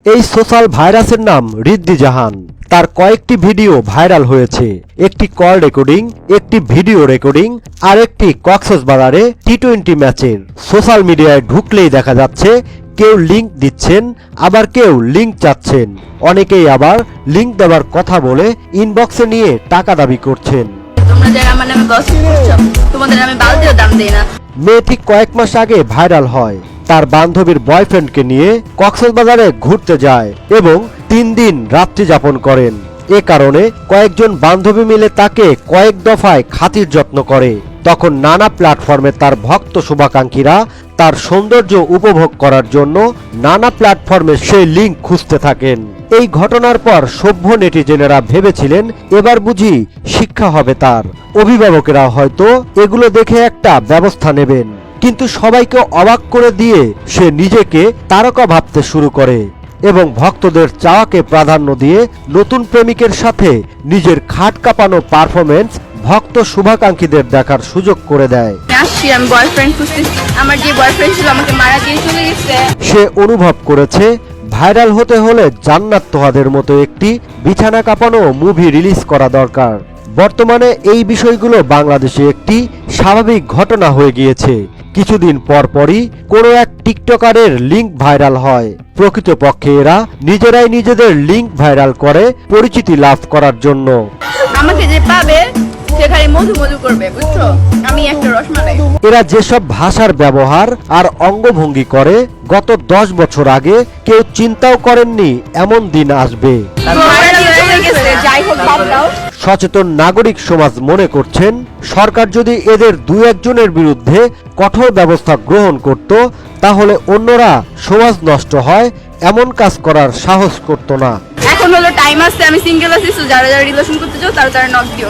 এই সোশ্যাল ভাইরাসের নাম রিদ্দি জাহান। তার কয়েকটি ভিডিও ভাইরাল হয়েছে। একটি কল রেকর্ডিং, একটি ভিডিও রেকর্ডিং আর একটি কক্সবাজারে টি-20 ম্যাচের। সোশ্যাল মিডিয়ায় ঢুকলেই দেখা যাচ্ছে কেউ লিংক দিচ্ছেন, আবার কেউ লিংক চাচ্ছেন। অনেকেই আবার লিংক দেওয়ার কথা বলে ইনবক্সে নিয়ে টাকা দাবি করছেন। মেয়েটি কয়েক মাস আগে ভাইরাল হয়। তার বান্ধবীর বয়ফ্রেন্ডকে নিয়ে কক্সবাজারে ঘুরতে যায় এবং 3 দিন রাত্রি যাপন করেন। এ কারণে কয়েকজন বান্ধবী মিলে তাকে কয়েক দফায় খাতির যত্ন করে। তখন নানা প্ল্যাটফর্মে তার ভক্ত শুভাকাঙ্ক্ষীরা তার সৌন্দর্য উপভোগ করার জন্য নানা প্ল্যাটফর্মে সেই লিংক খুঁজতে থাকেন। এই ঘটনার পর সভ্য নেটিজেনেরা ভেবেছিলেন এবার বুঝি শিক্ষা হবে তার, অভিভাবকেরা হয়তো এগুলো দেখে একটা ব্যবস্থা নেবেন। কিন্তু সবাইকে অবাক করে দিয়ে সে নিজেকে তারকা ভাবতে শুরু করে এবং ভক্তদের চাওয়াকে প্রাধান্য দিয়ে নতুন প্রেমিকের সাথে নিজের খাট কাঁপানো পারফরমেন্স ভক্ত শুভাকাঙ্ক্ষীদের দেখার সুযোগ করে দেয়। সে অনুভব করেছে ভাইরাল হতে হলে জান্নাত তোহাদের মতো একটি বিছানা কাঁপানো মুভি রিলিজ করা দরকার। বর্তমানে এই বিষয়গুলো বাংলাদেশে একটি স্বাভাবিক ঘটনা হয়ে গিয়েছে। কিছুদিন পরপরই কোনো এক টিকটকারের লিংক ভাইরাল হয়। প্রকৃতপক্ষে এরা নিজেরাই নিজেদের লিংক ভাইরাল করে পরিচিতি লাভ করার জন্য। আমাকে যে পাবে সে খালি মধু মধু করবে, বুঝছো? আমি একটা রসমালাই। এরা যেসব ভাষার ব্যবহার আর অঙ্গভঙ্গি করে গত 10 বছর আগে কেউ চিন্তাও করেননি এমন দিন আসবে। সচেতন নাগরিক সমাজ মনে করছেন সরকার যদি এদের 2-1 জনের বিরুদ্ধে কঠোর ব্যবস্থা গ্রহণ করত তাহলে অন্যরা সমাজ নষ্ট হয় এমন কাজ করার সাহস করত না। এখন হলো টাইম আছে, আমি সিঙ্গেল আছি, যারা যারা রিলেশন করতে চাও তারা নক দিও।